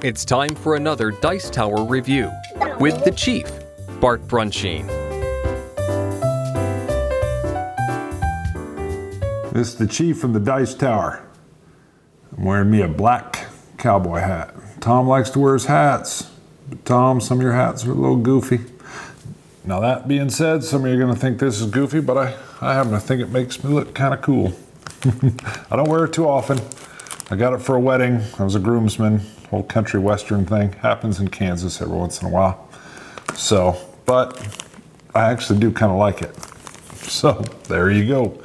It's time for another Dice Tower review with the Chief, Bart Brunsheen. This is the Chief from the Dice Tower. I'm wearing me a black cowboy hat. Tom likes to wear his hats, but Tom, some of your hats are a little goofy. Now that being said, some of you are going to think this is goofy, but I happen to think it makes me look kind of cool. I don't wear it too often. I got it for a wedding. I was a groomsman. Whole country western thing. Happens in Kansas every once in a while. So, but I actually do kind of like it. So, there you go.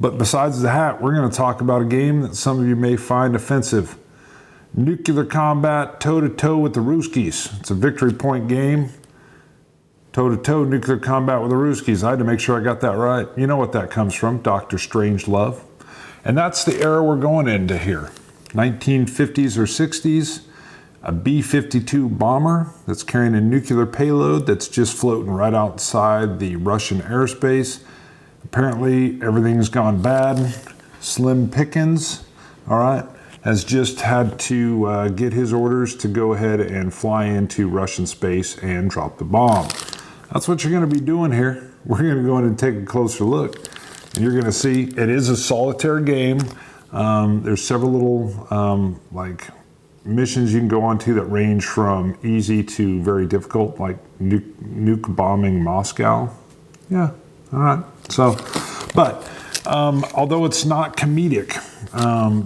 But besides the hat, we're going to talk about a game that some of you may find offensive. Nuclear combat toe-to-toe with the Rooskies. It's a victory point game. Toe-to-toe nuclear combat with the Rooskies. I had to make sure I got that right. You know what that comes from, Dr. Strangelove. And that's the era we're going into here. 1950s or 60s, a B-52 bomber that's carrying a nuclear payload that's just floating right outside the Russian airspace. Apparently everything's gone bad. Slim Pickens, all right, has just had to get his orders to go ahead and fly into Russian space and drop the bomb. That's what you're going to be doing here. We're going to go in and take a closer look. And you're going to see it is a solitaire game. There's several little like missions you can go on to that range from easy to very difficult, like nuke bombing Moscow. Yeah, all right. So, but although it's not comedic,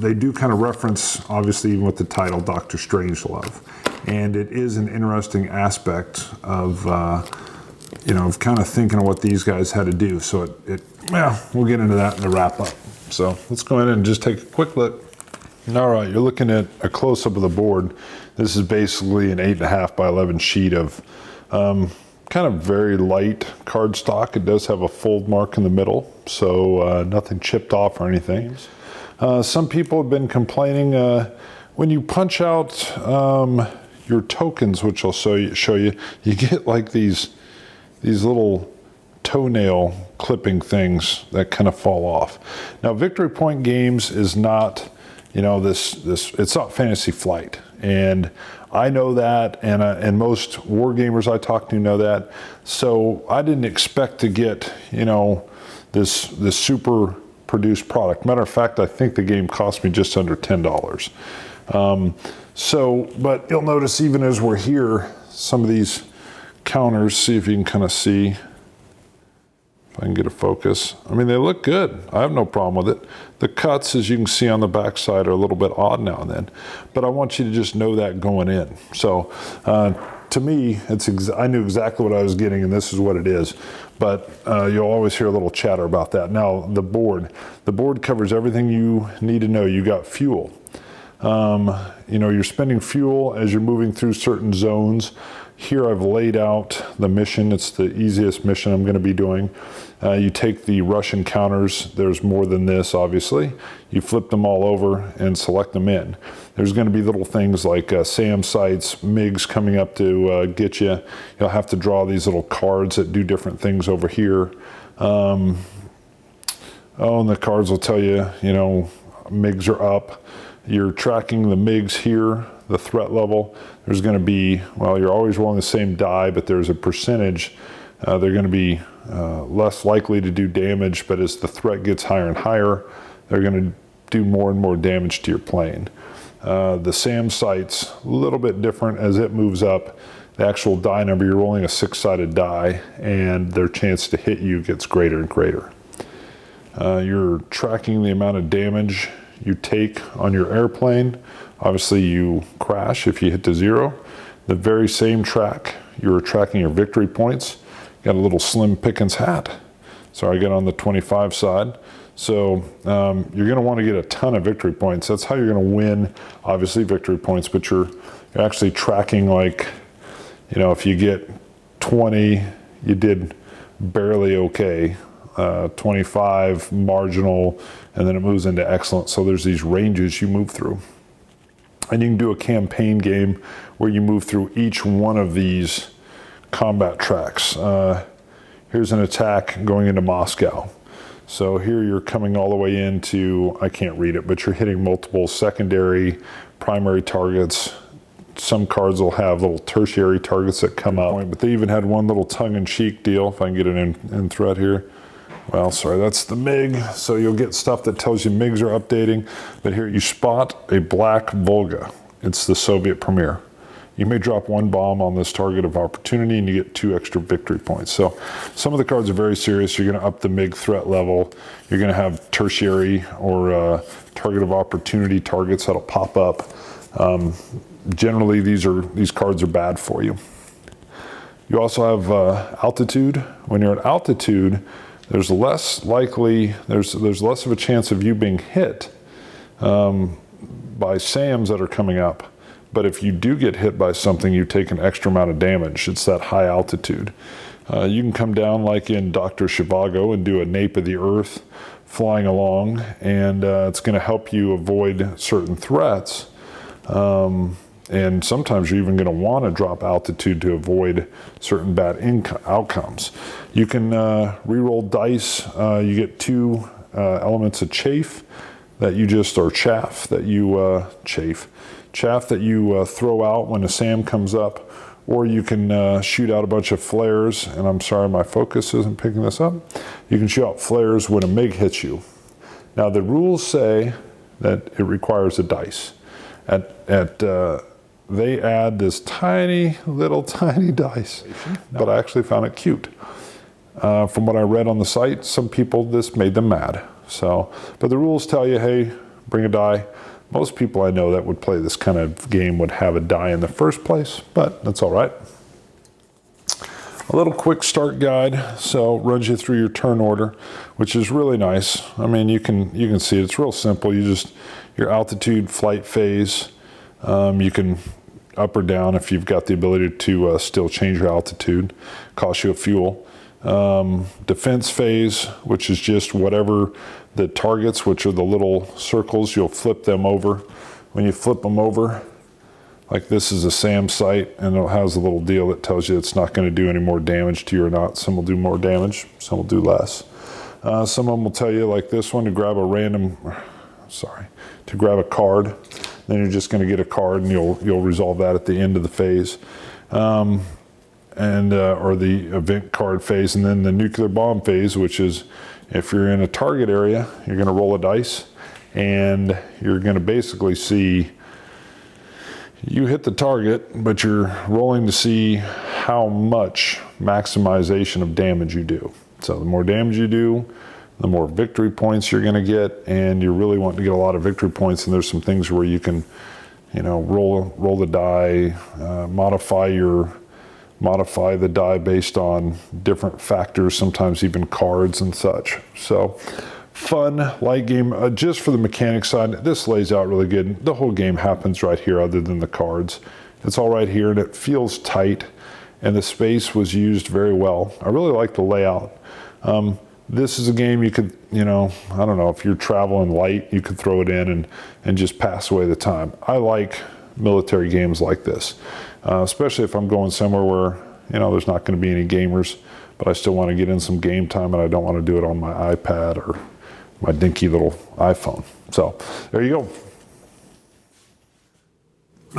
they do kind of reference, obviously, even with the title, Dr. Strangelove. And it is an interesting aspect of, of kind of thinking of what these guys had to do. So we'll get into that in the wrap up. So let's go ahead and just take a quick look. All right, you're looking at a close-up of the board. This is basically an 8.5 by 11 sheet of kind of very light cardstock. It does have a fold mark in the middle, so nothing chipped off or anything. Some people have been complaining when you punch out your tokens, which I'll show you, you get like these little toenail clipping things that kind of fall off. Now, Victory Point Games is not, it's not Fantasy Flight, and I know that, and most war gamers I talk to know that. So I didn't expect to get, this super produced product. Matter of fact, I think the game cost me just under $10. But you'll notice even as we're here, some of these counters, see if you can kind of see. If I can get a focus. I mean, they look good. I have no problem with it. The cuts, as you can see on the back side, are a little bit odd now and then. But I want you to just know that going in. So to me, I knew exactly what I was getting, and this is what it is. But you'll always hear a little chatter about that. Now, the board covers everything you need to know. You got fuel. You're spending fuel as you're moving through certain zones. Here I've laid out the mission. It's the easiest mission I'm going to be doing. You take the Russian counters. There's more than this, obviously. You flip them all over and select them in. There's going to be little things like SAM sites, MiGs coming up to get you. You'll have to draw these little cards that do different things over here. And the cards will tell you, MiGs are up. You're tracking the MiGs here, the threat level. There's going to be, you're always rolling the same die, but there's a percentage. They're going to be less likely to do damage, but as the threat gets higher and higher, they're going to do more and more damage to your plane. The SAM site's a little bit different as it moves up. The actual die number, you're rolling a 6-sided die, and their chance to hit you gets greater and greater. You're tracking the amount of damage you take on your airplane. Obviously you crash if you hit to 0. The very same track, you're tracking your victory points. Got a little Slim Pickens hat. So I get on the 25 side. So you're going to want to get a ton of victory points. That's how you're going to win, obviously, victory points, but you're actually tracking, like, if you get 20, you did barely okay. 25 marginal, and then it moves into excellent. So there's these ranges you move through. And you can do a campaign game where you move through each one of these combat tracks. Here's an attack going into Moscow. So here you're coming all the way into, I can't read it, but you're hitting multiple secondary, primary targets some cards will have little tertiary targets that come up. But they even had one little tongue-in-cheek deal, if I can get it in thread here. Well, sorry, that's the MiG. So you'll get stuff that tells you MiGs are updating. But here you spot a black Volga. It's the Soviet Premier. You may drop one bomb on this target of opportunity and you get 2 extra victory points. So some of the cards are very serious. You're going to up the MiG threat level. You're going to have tertiary or target of opportunity targets that'll pop up. Generally, these cards are bad for you. You also have altitude. When you're at altitude, there's less of a chance of you being hit by SAMs that are coming up. But if you do get hit by something, you take an extra amount of damage. It's that high altitude. You can come down like in Dr. Zhivago and do a nape of the earth flying along, and it's going to help you avoid certain threats. And sometimes you're even going to want to drop altitude to avoid certain bad outcomes. You can re-roll dice. You get 2 elements of chaff that you chaff that you throw out when a SAM comes up, or you can shoot out a bunch of flares, and I'm sorry my focus isn't picking this up. You can shoot out flares when a MiG hits you. Now the rules say that it requires a dice. They add this tiny dice, but I actually found it cute. From what I read on the site, some people, this made them mad. So, but the rules tell you, hey, bring a die. Most people I know that would play this kind of game would have a die in the first place, but that's all right. A little quick start guide, so runs you through your turn order, which is really nice. I mean, you can see it's real simple. Your altitude, flight phase. You can up or down if you've got the ability to still change your altitude. Costs you a fuel. Defense phase, which is just whatever the targets, which are the little circles, you'll flip them over. When you flip them over, like this is a SAM site, and it has a little deal that tells you it's not going to do any more damage to you or not. Some will do more damage, some will do less. Some of them will tell you, like this one, to grab a card. Then you're just going to get a card, and you'll resolve that at the end of the phase. Or the event card phase, and then the nuclear bomb phase, which is if you're in a target area, you're going to roll a dice, and you're going to basically see you hit the target, but you're rolling to see how much maximization of damage you do. So the more damage you do, the more victory points you're going to get, and you really want to get a lot of victory points. And there's some things where you can, roll the die, modify the die based on different factors, sometimes even cards and such. So fun, light game. Just for the mechanics side, this lays out really good. The whole game happens right here other than the cards. It's all right here, and it feels tight, and the space was used very well. I really like the layout. This is a game you could, I don't know, if you're traveling light, you could throw it in and just pass away the time. I like military games like this. Especially if I'm going somewhere where, there's not going to be any gamers, but I still want to get in some game time, and I don't want to do it on my iPad or my dinky little iPhone. So there you go.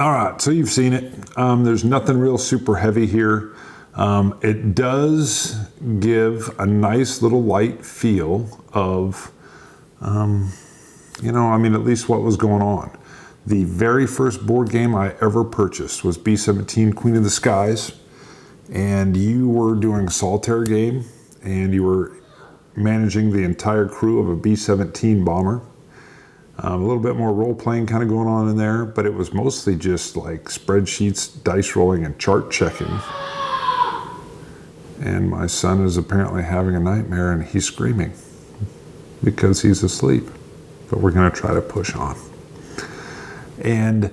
All right, so you've seen it. There's nothing real super heavy here. It does give a nice little light feel of, at least what was going on. The very first board game I ever purchased was B-17 Queen of the Skies, and you were doing a solitaire game, and you were managing the entire crew of a B-17 bomber. A little bit more role-playing kind of going on in there, but it was mostly just like spreadsheets, dice rolling, and chart checking. And my son is apparently having a nightmare, and he's screaming because he's asleep, but we're going to try to push on. And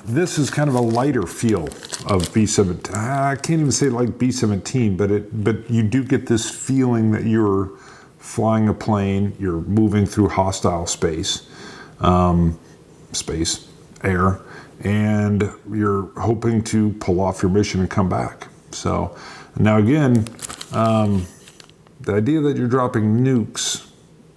this is kind of a lighter feel of B-17. I can't even say like B-17, but you do get this feeling that you're flying a plane, you're moving through hostile space, air, and you're hoping to pull off your mission and come back. So now again, the idea that you're dropping nukes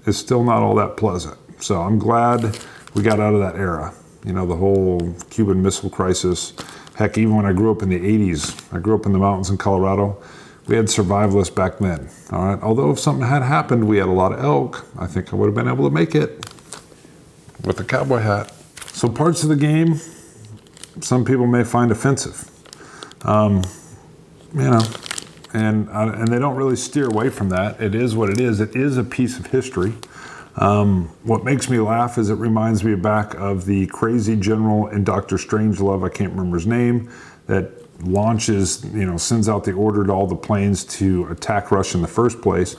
is still not all that pleasant. So I'm glad we got out of that era. the whole Cuban Missile Crisis. Heck, even when I grew up in the 80s, I grew up in the mountains in Colorado, we had survivalists back then. All right. Although if something had happened, we had a lot of elk. I think I would have been able to make it with a cowboy hat. So parts of the game, some people may find offensive. And they don't really steer away from that. It is what it is. It is a piece of history. What makes me laugh is it reminds me back of the crazy general in Dr. Strangelove, I can't remember his name, that launches, sends out the order to all the planes to attack Russia in the first place.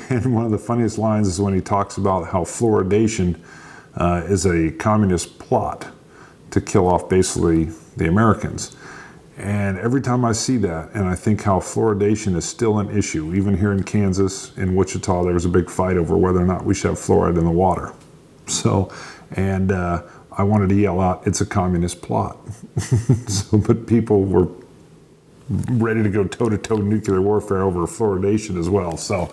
And one of the funniest lines is when he talks about how fluoridation is a communist plot to kill off basically the Americans. And every time I see that, and I think how fluoridation is still an issue, even here in Kansas, in Wichita, there was a big fight over whether or not we should have fluoride in the water. So, I wanted to yell out, it's a communist plot. But people were ready to go toe-to-toe nuclear warfare over fluoridation as well. So,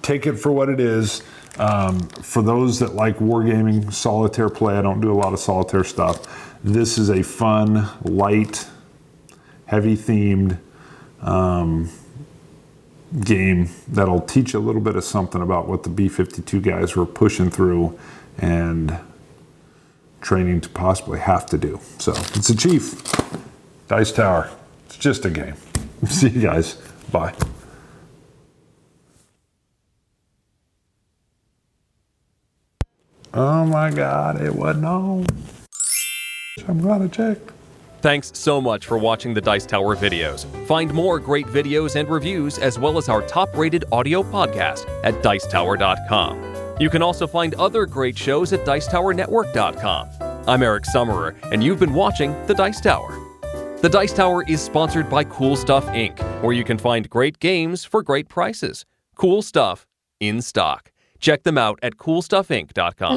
take it for what it is. For those that like wargaming, solitaire play, I don't do a lot of solitaire stuff. This is a fun, light, heavy-themed game that'll teach you a little bit of something about what the B-52 guys were pushing through and training to possibly have to do. So it's a Chief Dice Tower. It's just a game. See you guys. Bye. Oh my God, it wasn't on. I'm gonna check. Thanks so much for watching the Dice Tower videos. Find more great videos and reviews, as well as our top-rated audio podcast at Dicetower.com. You can also find other great shows at Dicetowernetwork.com. I'm Eric Summerer, and you've been watching The Dice Tower. The Dice Tower is sponsored by Cool Stuff Inc., where you can find great games for great prices. Cool stuff in stock. Check them out at CoolStuffInc.com.